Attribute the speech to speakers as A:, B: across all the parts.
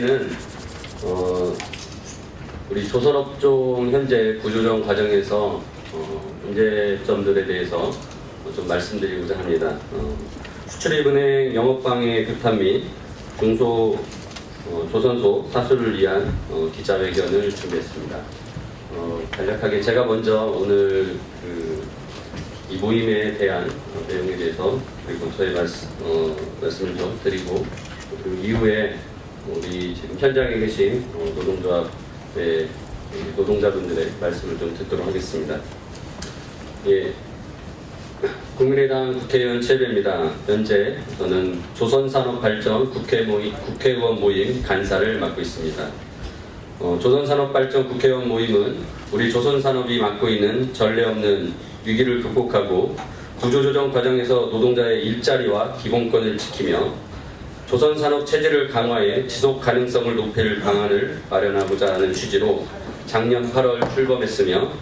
A: 는 우리 조선업종 현재 구조조정 과정에서 문제점들에 대해서 좀 말씀드리고자 합니다. 수출입은행 영업방해 규탄 및 중소 조선소 사수를 위한 기자회견을 준비했습니다. 간략하게 제가 먼저 오늘 이 모임에 대한 내용에 대해서 그리고 저의 말씀을 좀 드리고 그 이후에 우리 지금 현장에 계신 노동조합의 노동자분들의 말씀을 좀 듣도록 하겠습니다. 예, 국민의당 국회의원 최배입니다. 현재 저는 조선산업발전 국회의원 모임 간사를 맡고 있습니다. 조선산업발전 국회의원 모임은 우리 조선산업이 맡고 있는 전례 없는 위기를 극복하고 구조조정 과정에서 노동자의 일자리와 기본권을 지키며 조선산업 체제를 강화해 지속 가능성을 높일 방안을 마련하고자 하는 취지로 작년 8월 출범했으며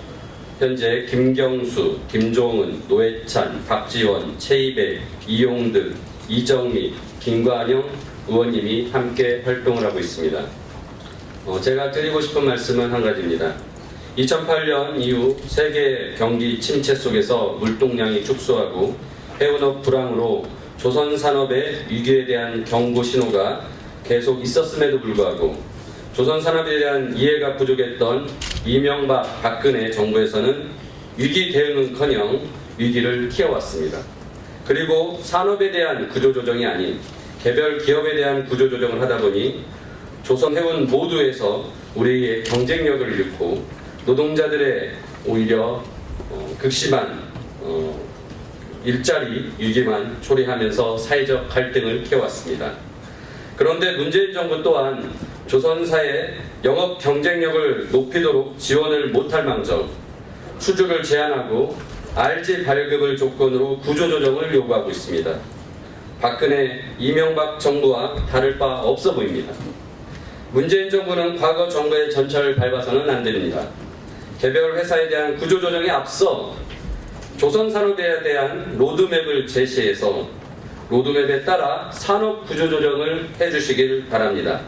A: 현재 김경수, 김종은, 노회찬, 박지원, 최이배, 이용득, 이정미, 김관영 의원님이 함께 활동을 하고 있습니다. 제가 드리고 싶은 말씀은 한 가지입니다. 2008년 이후 세계 경기 침체 속에서 물동량이 축소하고 해운업 불황으로 조선산업의 위기에 대한 경고 신호가 계속 있었음에도 불구하고 조선산업에 대한 이해가 부족했던 이명박, 박근혜 정부에서는 위기 대응은커녕 위기를 키워왔습니다. 그리고 산업에 대한 구조조정이 아닌 개별 기업에 대한 구조조정을 하다 보니 조선해운 모두에서 우리의 경쟁력을 잃고 노동자들의 오히려 극심한 일자리 위기만 초래하면서 사회적 갈등을 키워왔습니다. 그런데 문재인 정부 또한 조선사의 영업 경쟁력을 높이도록 지원을 못할 망정 수주를 제한하고 RG 발급을 조건으로 구조조정을 요구하고 있습니다. 박근혜, 이명박 정부와 다를 바 없어 보입니다. 문재인 정부는 과거 정부의 전철을 밟아서는 안 됩니다. 개별 회사에 대한 구조조정에 앞서 조선산업에 대한 로드맵을 제시해서 로드맵에 따라 산업 구조조정을 해주시길 바랍니다.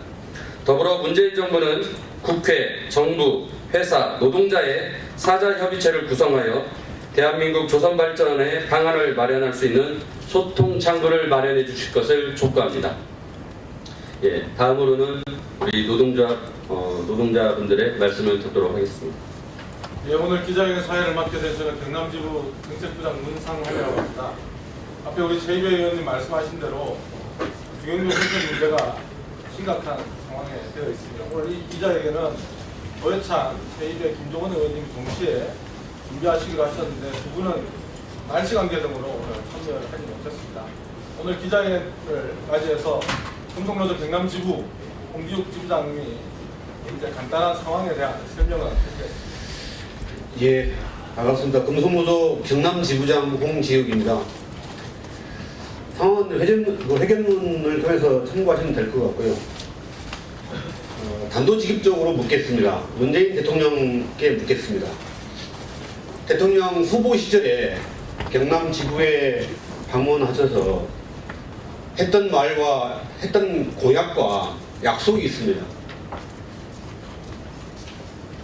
A: 더불어 문재인 정부는 국회, 정부, 회사, 노동자의 사자협의체를 구성하여 대한민국 조선발전의 방안을 마련할 수 있는 소통 창구를 마련해 주실 것을 촉구합니다. 예, 다음으로는 우리 노동자분들의 말씀을 듣도록 하겠습니다.
B: 예, 오늘 기자회견 사회를 맡게 된 저는 경남지부 정책부장 문상환이라고 합니다. 앞에 우리 최이배 의원님 말씀하신 대로 중형조 생산 문제가 심각한 상황에 되어 있습니다. 오늘 이 기자회견은 노회찬, 최이배, 김종원 의원님이 동시에 준비하시기로 하셨는데 두 분은 날씨 관계 등으로 오늘 참여를 하지 못했습니다. 오늘 기자회견을 맞이해서 금속노조 경남지부 홍지욱 지부장님이 이제 간단한 상황에 대한 설명을 해주겠습니다.
C: 예, 반갑습니다. 금속노조 경남지부장 홍지욱입니다. 상황은 회견문을 통해서 참고하시면 될 것 같고요. 단도직입적으로 묻겠습니다. 문재인 대통령께 묻겠습니다. 대통령 후보 시절에 경남지부에 방문하셔서 했던 말과 했던 공약과 약속이 있습니다.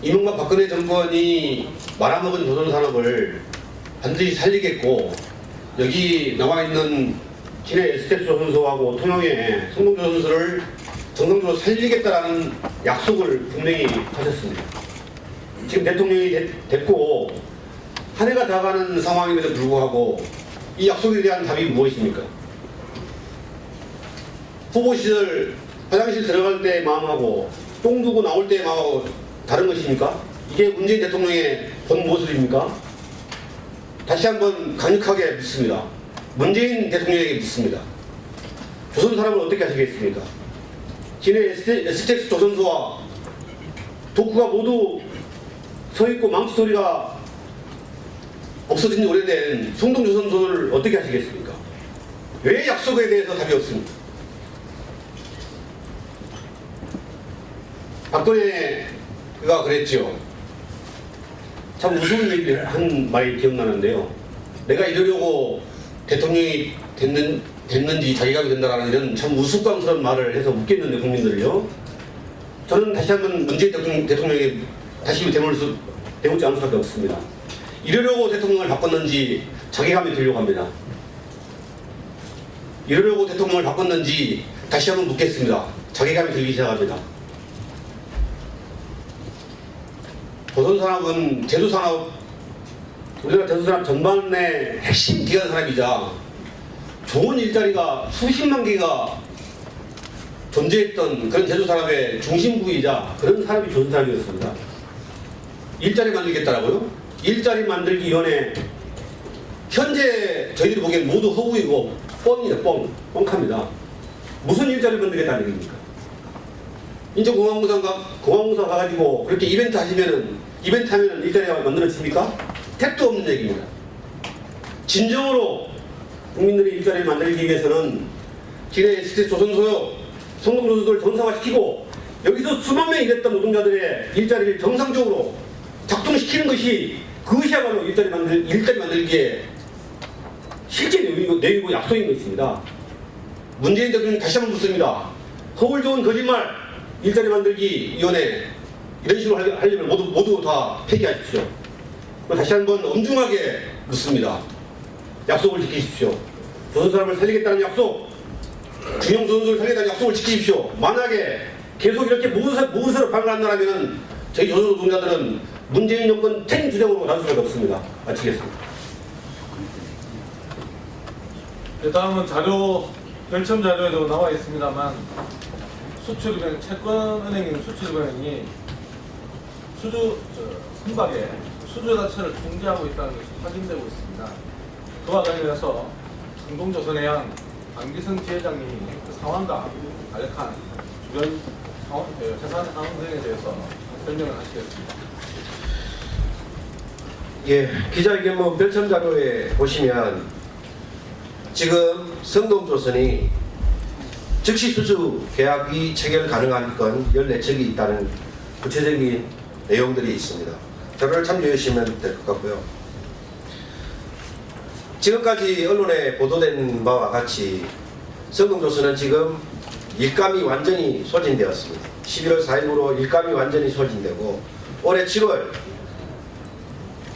C: 이명박 박근혜 정권이 말아먹은 조선산업을 반드시 살리겠고 여기 나와있는 진해 STS조선소하고 통영의 성동조선소를 정상적으로 살리겠다라는 약속을 분명히 하셨습니다. 지금 대통령이 됐고 한 해가 다 가는 상황임에도 불구하고 이 약속에 대한 답이 무엇입니까? 후보 시절 화장실 들어갈 때 마음하고 똥 두고 나올 때 마음하고 다른 것입니까? 이게 문재인 대통령의 본 모습입니까? 다시 한번 강력하게 묻습니다. 문재인 대통령에게 묻습니다. 조선산업을 어떻게 하시겠습니까? 진해 STX 조선소와 도쿠가 모두 서있고 망치 소리가 없어진 지 오래된 성동조선소를 어떻게 하시겠습니까? 왜 약속에 대해서 답이 없습니까? 박근혜가 그랬죠. 참 무서운 얘기를 한 말이 기억나는데요. 내가 이러려고 대통령이 됐는지 자기가 된다라는 이런 참 우스꽝스러운 말을 해서 웃겼는데 국민들을요. 저는 다시 한번 문재인 대통령에게 다시 되물지 않을 수밖에 없습니다. 이러려고 대통령을 바꿨는지 자괴감이 들려고 합니다. 이러려고 대통령을 바꿨는지 다시 한번 묻겠습니다. 자괴감이 들기 시작합니다. 조선산업은 제조산업, 우리나라 제조산업 전반의 핵심 기관 산업이자 좋은 일자리가 수십만 개가 존재했던 그런 제조산업의 중심부이자 그런 산업이 조선산업이었습니다. 일자리 만들겠다라고요? 일자리 만들기 위원회 현재 저희들이 보기엔 모두 허구이고 뻥이에요. 뻥합니다. 무슨 일자리 만들겠다는 얘기입니까? 인천공항공사 가가지고 그렇게 이벤트 하면은 일자리가 만들어집니까? 택도 없는 얘기입니다. 진정으로 국민들의 일자리를 만들기 위해서는 기내 ST 조선소요, 성동조선소를 정상화시키고 여기서 수만 명이 일했던 노동자들의 일자리를 정상적으로 작동시키는 것이 그것이야말로 일자리 만들기에 실제 내용이고 약속인 것입니다. 문재인 대통령 다시 한번 묻습니다. 허울 좋은 거짓말, 일자리 만들기 위원회 이런 식으로 하려면 모두 다 폐기하십시오. 다시 한번 엄중하게 묻습니다. 약속을 지키십시오. 조선사람을 살리겠다는 약속, 중형조선소를 살리겠다는 약속을 지키십시오. 만약에 계속 이렇게 무엇으로 방관한다면 저희 조선 노동자들은 문재인 정권 챙주정으로 나설 수밖에 없습니다. 마치겠습니다.
B: 네, 다음은 별첨 자료에도 나와 있습니다만 수출은행, 채권은행인 수출은행이 선박에 수주 자체를 통제하고 있다는 것이 확인되고 있습니다. 그와 관련해서 성동조선해양 안기성 지회장님이 그 상황과 간략한 주변 재산 상황 등에 대해서 설명을 하시겠습니다.
D: 예, 기자회견문 별첨 자료에 보시면 지금 성동조선이 즉시 수주 계약이 체결 가능한 건 14척이 있다는 구체적인 내용들이 있습니다. 자료를 참조해 주시면 될 것 같고요. 지금까지 언론에 보도된 바와 같이 성동조선은 지금 일감이 완전히 소진되었습니다. 11월 4일부로 일감이 완전히 소진되고 올해 7월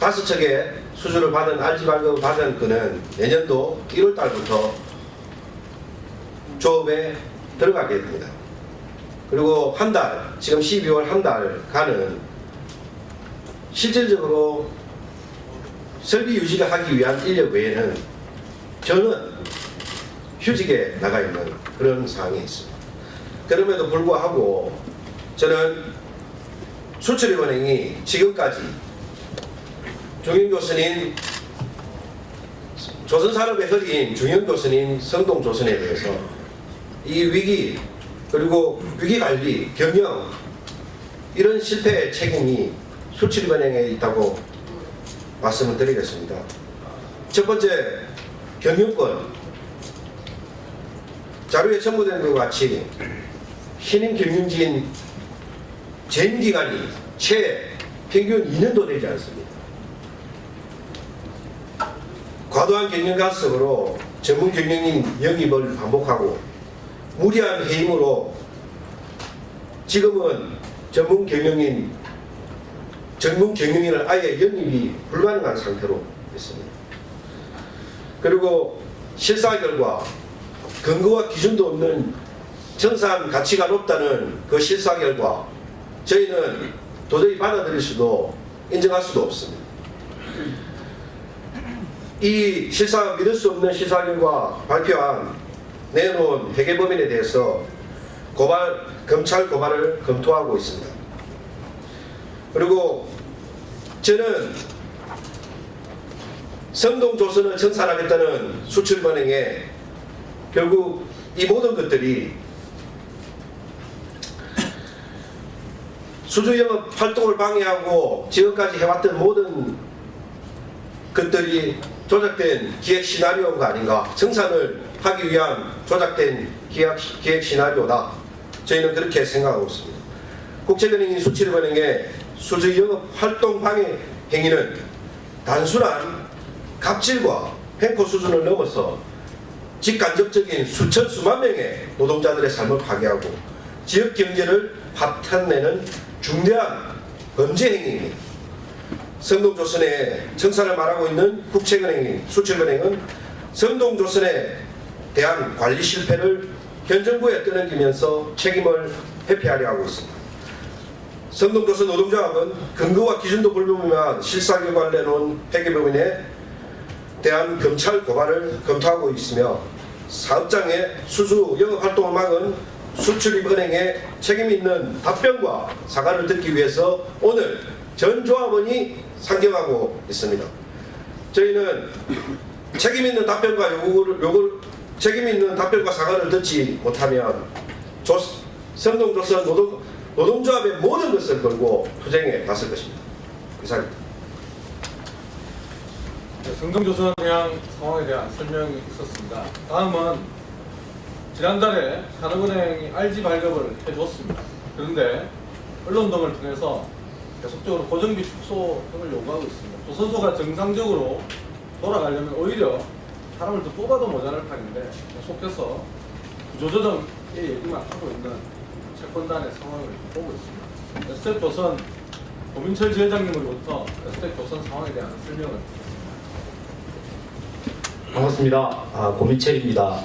D: 5척의 수주를 받은 RG 발급을 받은 그는 내년도 1월 달부터 조업에 들어가게 됩니다. 그리고 한 달, 지금 12월 한 달간은 실질적으로 설비 유지를 하기 위한 인력 외에는 저는 휴직에 나가 있는 그런 상황이 있습니다. 그럼에도 불구하고 저는 수출입은행이 지금까지 중형조선인 조선산업의 허리인 중형조선인 성동조선에 대해서 이 위기 그리고 위기관리, 경영 이런 실패의 책임이 수출입은행에 있다고 말씀을 드리겠습니다. 첫 번째, 경영권. 자료에 첨부된 것 같이 신임 경영진 재임 기간이 최 평균 2년도 되지 않습니다. 과도한 경영 간섭으로 전문 경영인 영입을 반복하고 무리한 해임으로 지금은 전문 경영인을 아예 영입이 불가능한 상태로 있습니다. 그리고 실사 결과 근거와 기준도 없는 정산 가치가 높다는 그 실사 결과 저희는 도저히 받아들일 수도 인정할 수도 없습니다. 이 믿을 수 없는 실사 결과 내놓은 회계법인에 대해서 검찰 고발을 검토하고 있습니다. 그리고 저는 성동조선을 청산하겠다는 수출은행에 결국 이 모든 것들이 수주영업 활동을 방해하고 지금까지 해왔던 모든 것들이 조작된 기획 시나리오가 아닌가, 청산을 하기 위한 조작된 기획 시나리오다. 저희는 그렇게 생각하고 있습니다. 국책은행인 수출은행의 수주영업 활동 방해 행위는 단순한 갑질과 횡포 수준을 넘어서 직간접적인 수천 수만 명의 노동자들의 삶을 파괴하고 지역 경제를 파탄내는 중대한 범죄 행위입니다. 성동조선의 청사를 말하고 있는 국책은행, 수책은행은 성동조선에 대한 관리 실패를 현 정부에 떠넘기면서 책임을 회피하려 하고 있습니다. 성동조선 노동조합은 근거와 기준도 불분명한 실사결과를 내놓은 회계법인에 대한 검찰 고발을 검토하고 있으며 사업장의 수수 영업활동을 막은 수출입은행의 책임 있는 답변과 사과를 듣기 위해서 오늘 전 조합원이 상경하고 있습니다. 저희는 책임 있는 답변과 책임 있는 답변과 사과를 듣지 못하면 성동조선 노동조합의 모든 것을 걸고 투쟁에 나설 것입니다. 이상입니다.
B: 성동조선해양 상황에 대한 설명이 있었습니다. 다음은 지난달에 산업은행이 RG 발급을 해줬습니다. 그런데 언론 등을 통해서 계속적으로 고정비 축소 등을 요구하고 있습니다. 조선소가 정상적으로 돌아가려면 오히려 사람을 더 뽑아도 모자랄 판인데 계속해서 구조조정의 얘기만 하고 있는 채권단의 상황을 보고 있습니다. ST조선 고민철 지회장님으로부터 ST조선 상황에 대한 설명을
E: 반갑습니다. 고민철입니다.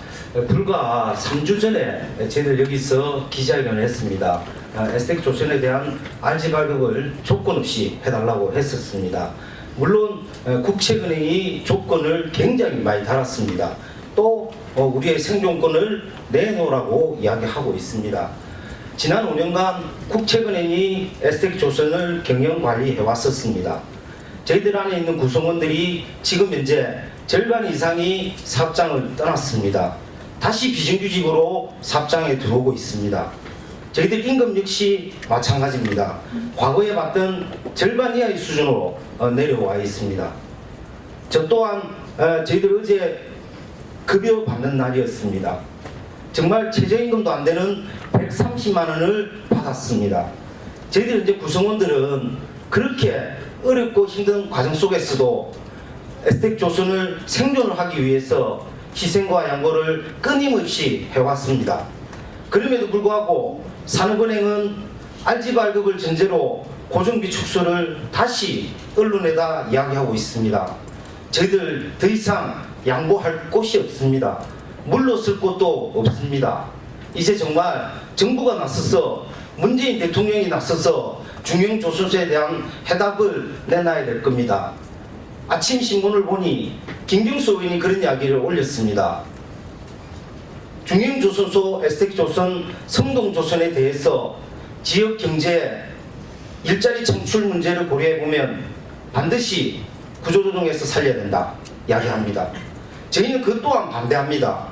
E: 불과 3주 전에 저희들 여기서 기자회견을 했습니다. ST조선에 대한 RG 발급을 조건 없이 해달라고 했었습니다. 물론 국책은행이 조건을 굉장히 많이 달았습니다. 또 우리의 생존권을 내놓으라고 이야기하고 있습니다. 지난 5년간 국책은행이 ST조선을 경영관리해 왔었습니다. 저희들 안에 있는 구성원들이 지금 현재 절반 이상이 사업장을 떠났습니다. 다시 비정규직으로 사업장에 들어오고 있습니다. 저희들 임금 역시 마찬가지입니다. 과거에 봤던 절반 이하의 수준으로 내려와 있습니다. 저 또한 저희들 어제 급여 받는 날이었습니다. 정말 최저임금도 안 되는 130만 원을 받았습니다. 저희들 이제 구성원들은 그렇게 어렵고 힘든 과정 속에서도 ST조선을 생존을 하기 위해서 희생과 양보를 끊임없이 해왔습니다. 그럼에도 불구하고 산업은행은 RG 발급을 전제로 고정비 축소를 다시 언론에다 이야기하고 있습니다. 저희들 더 이상 양보할 곳이 없습니다. 물러설 곳도 없습니다. 이제 정말 정부가 나서서 문재인 대통령이 나서서 중형조선소에 대한 해답을 내놔야 될 겁니다. 아침 신문을 보니 김경수 의원이 그런 이야기를 올렸습니다. 중형조선소, ST조선, 성동조선에 대해서 지역경제 일자리 창출 문제를 고려해보면 반드시 구조조정에서 살려야 된다 이야기합니다. 저희는 그 또한 반대합니다.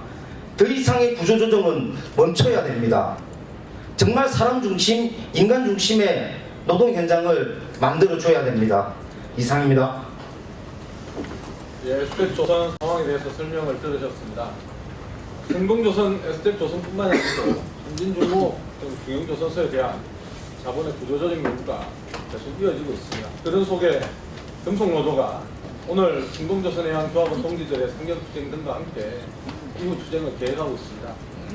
E: 더 이상의 구조조정은 멈춰야 됩니다. 정말 사람 중심, 인간 중심의 노동 현장을 만들어줘야 됩니다. 이상입니다.
B: 예, ST조선 상황에 대해서 설명을 들으셨습니다. 성동조선, ST조선뿐만이 아니고 한진중무 등 중형조선소에 대한 자본의 구조조정 요구가 계속 이어지고 있습니다. 그런 속에 금속노조가 오늘 성동조선해양 조합원 동지들의 상경투쟁 등과 함께 이후 투쟁을 계획하고 있습니다.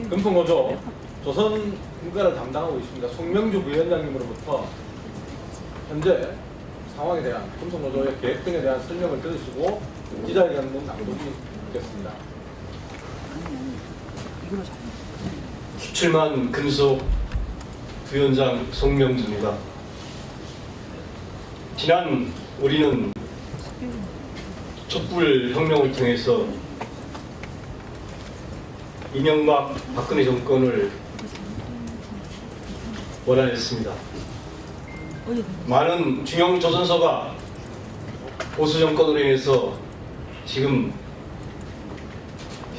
B: 금속노조 조선 분과를 담당하고 있습니다. 송명주 부위원장님으로부터 현재 상황에 대한 금속노조의 계획 등에 대한 설명을 들으시고 기자회견 낭독이 있겠습니다.
F: 17만 금속 부위원장 송명주입니다. 지난 우리는 촛불혁명을 통해서 이명박 박근혜 정권을 몰아냈습니다. 많은 중형 조선소가 보수 정권으로 인해서 지금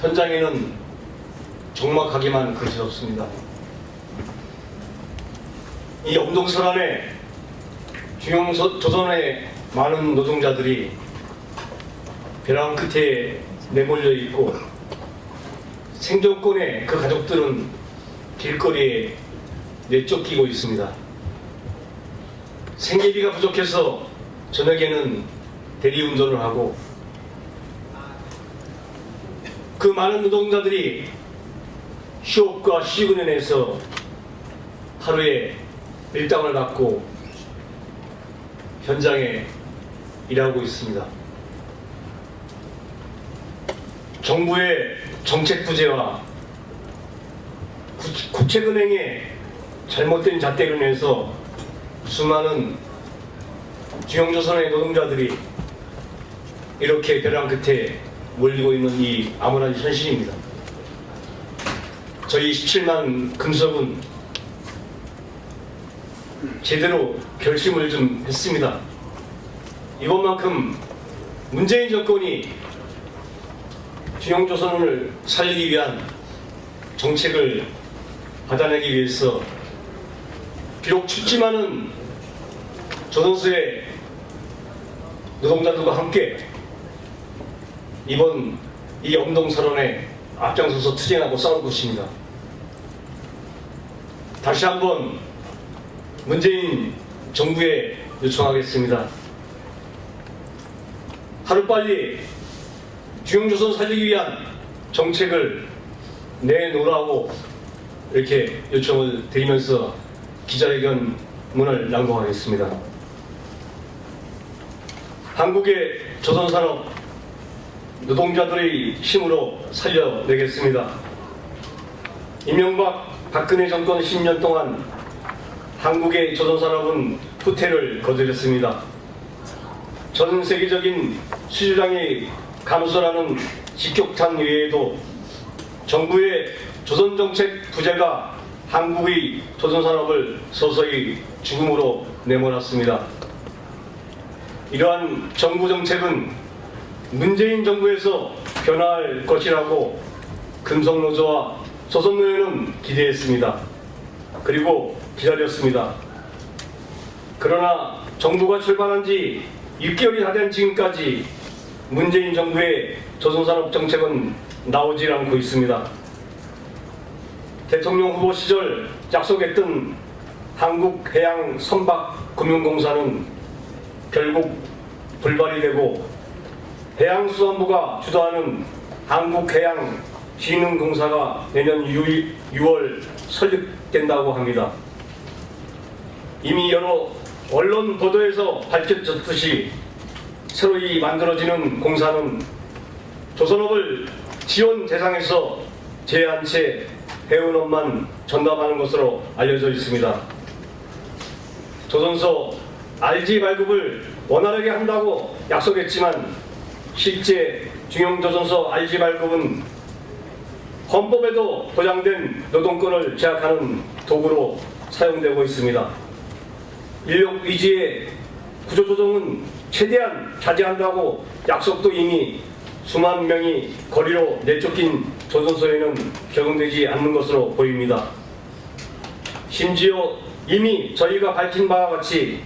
F: 현장에는 적막하기만 그치없습니다. 이 엄동설안에 중형 조선의 많은 노동자들이 벼랑 끝에 내몰려 있고 생존권의 그 가족들은 길거리에 내쫓기고 있습니다. 생계비가 부족해서 저녁에는 대리운전을 하고 그 많은 노동자들이 휴업과 휴직을 인해서 하루에 일당을 받고 현장에 일하고 있습니다. 정부의 정책 부재와 국책은행의 잘못된 잣대로 인해서 수많은 중형조선의 노동자들이 이렇게 벼랑 끝에 몰리고 있는 이 암울한 현실입니다. 저희 17만 금속은 제대로 결심을 좀 했습니다. 이번만큼 문재인 정권이 중형조선을 살리기 위한 정책을 받아내기 위해서 비록 춥지만은 조선소의 노동자들과 함께 이번 이 엄동설원에 앞장서서 투쟁하고 싸울 것입니다. 다시 한번 문재인 정부에 요청하겠습니다. 하루빨리 중형조선 살리기 위한 정책을 내놓으라고 이렇게 요청을 드리면서 기자회견문을 낭독하겠습니다. 한국의 조선산업 노동자들의 힘으로 살려내겠습니다. 이명박 박근혜 정권 10년 동안 한국의 조선산업은 후퇴를 거듭했습니다. 전 세계적인 수주량이 감소라는 직격탄 외에도 정부의 조선정책 부재가 한국의 조선산업을 서서히 죽음으로 내몰았습니다. 이러한 정부 정책은 문재인 정부에서 변화할 것이라고 금속노조와 조선노조는 기대했습니다. 그리고 기다렸습니다. 그러나 정부가 출발한 지 6개월이 다 된 지금까지 문재인 정부의 조선산업 정책은 나오질 않고 있습니다. 대통령 후보 시절 약속했던 한국해양선박금융공사는 결국 불발이 되고 해양수산부가 주도하는 한국해양진흥공사가 내년 6월 설립된다고 합니다. 이미 여러 언론 보도에서 밝혀졌듯이 새로이 만들어지는 공사는 조선업을 지원 대상에서 제한 채 해운업만 전담하는 것으로 알려져 있습니다. 조선소 RG 발급을 원활하게 한다고 약속했지만 실제 중형조선소 RG 발급은 헌법에도 보장된 노동권을 제약하는 도구로 사용되고 있습니다. 인력 위주의 구조조정은 최대한 자제한다고 약속도 이미 수만 명이 거리로 내쫓긴 조선소에는 적용되지 않는 것으로 보입니다. 심지어 이미 저희가 밝힌 바와 같이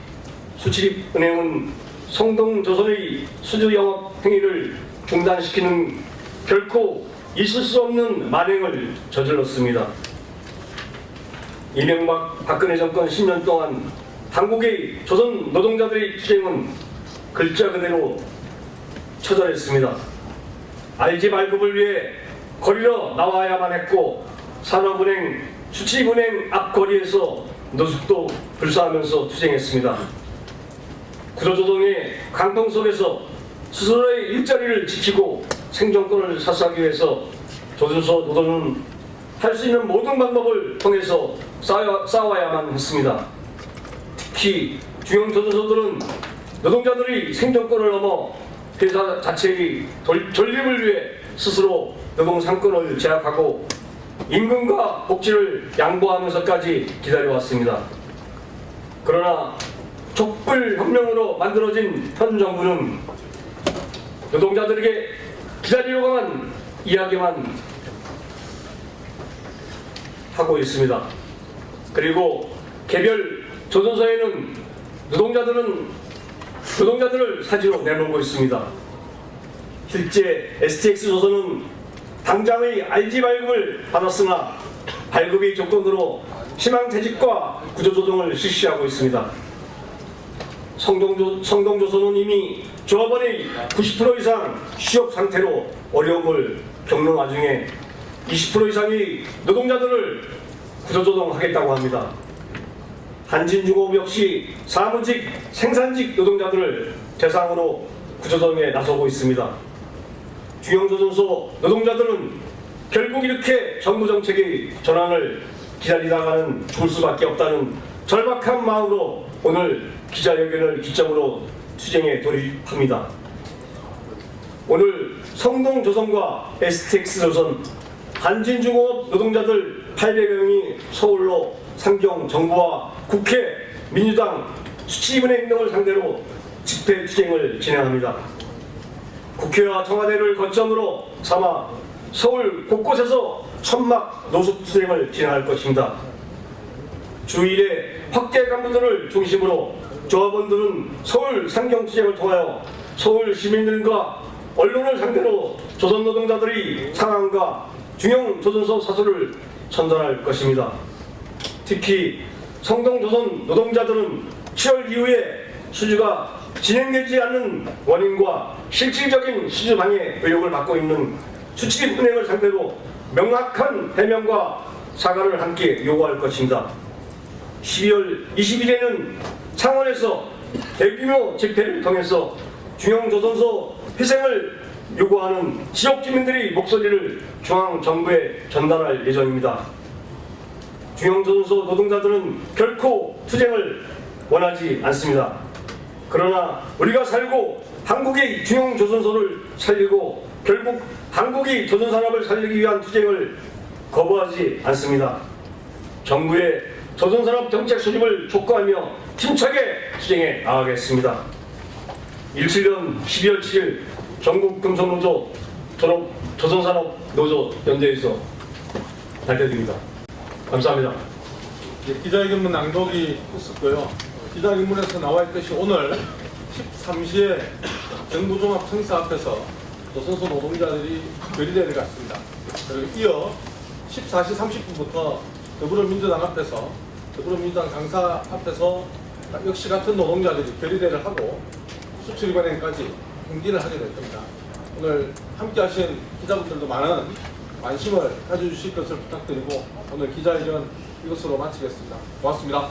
F: 수출입은행은 성동조선의 수주 영업 행위를 중단시키는 결코 있을 수 없는 만행을 저질렀습니다. 이명박 박근혜 정권 10년 동안 한국의 조선 노동자들의 투쟁은 글자 그대로 처절했습니다. RG 발급을 위해 거리로 나와야만 했고 산업은행, 수출입은행 앞거리에서 노숙도 불사하면서 투쟁했습니다. 구조조정의 강통 속에서 스스로의 일자리를 지키고 생존권을 사수하기 위해서 조선소 노동은 할 수 있는 모든 방법을 통해서 싸워야만 했습니다. 특히 중형조선소들은 노동자들의 생존권을 넘어 회사 자체의 존립을 위해 스스로 노동상권을 제약하고 임금과 복지를 양보하면서까지 기다려왔습니다. 그러나 촛불혁명으로 만들어진 현 정부는 노동자들에게 기다리려고만 이야기만 하고 있습니다. 그리고 개별 조선소에는 노동자들을 사지로 내놓고 있습니다. 실제 STX조선은 당장의 RG 발급을 받았으나 발급의 조건으로 희망퇴직과 구조조정을 실시하고 있습니다. 성동조선은 이미 조합원의 90% 이상 취업 상태로 어려움을 겪는 와중에 20% 이상의 노동자들을 구조조정하겠다고 합니다. 한진중공업 역시 사무직, 생산직 노동자들을 대상으로 구조조정에 나서고 있습니다. 중형조선소 노동자들은 결국 이렇게 정부 정책의 전환을 기다리다가는 죽을 수밖에 없다는 절박한 마음으로 오늘 기자회견을 기점으로 투쟁에 돌입합니다. 오늘 성동조선과 STX조선, 한진중공업 노동자들 800여 명이 서울로 상경 정부와 국회, 민주당, 수치위원회 등을 상대로 집회 투쟁을 진행합니다. 국회와 청와대를 거점으로 삼아 서울 곳곳에서 천막 노숙 투쟁을 진행할 것입니다. 주일에 확대 간부들을 중심으로 조합원들은 서울 상경 투쟁을 통하여 서울 시민들과 언론을 상대로 조선 노동자들의 상황과 중형 조선소 사수를 전달할 것입니다. 특히 성동조선 노동자들은 7월 이후에 수주가 진행되지 않는 원인과 실질적인 수주 방해 의혹을 받고 있는 수출입은행을 상대로 명확한 해명과 사과를 함께 요구할 것입니다. 12월 20일에는 창원에서 대규모 집회를 통해서 중형조선소 회생을 요구하는 지역 주민들의 목소리를 중앙정부에 전달할 예정입니다. 중형조선소 노동자들은 결코 투쟁을 원하지 않습니다. 그러나 우리가 살고 한국의 중형조선소를 살리고 결국 한국이 조선산업을 살리기 위한 투쟁을 거부하지 않습니다. 정부의 조선산업 정책 수립을 촉구하며 힘차게 투쟁에 나가겠습니다. 17년 12월 7일 전국금속노조 조선산업노조 연대에서 발표드립니다. 감사합니다.
B: 기자회견문 낭독이 있었고요. 기자회견문에서 나와 있듯이 오늘 13시에 정부종합청사 앞에서 조선소 노동자들이 결의대를 갖습니다. 그리고 이어 14시 30분부터 더불어민주당 앞에서 더불어민주당 강사 앞에서 역시 같은 노동자들이 결의대를 하고 수출입은행까지 행진을 하게 될 겁니다. 오늘 함께 하신 기자분들도 많은 관심을 가져주실 것을 부탁드리고 오늘 기자회견 이것으로 마치겠습니다. 고맙습니다.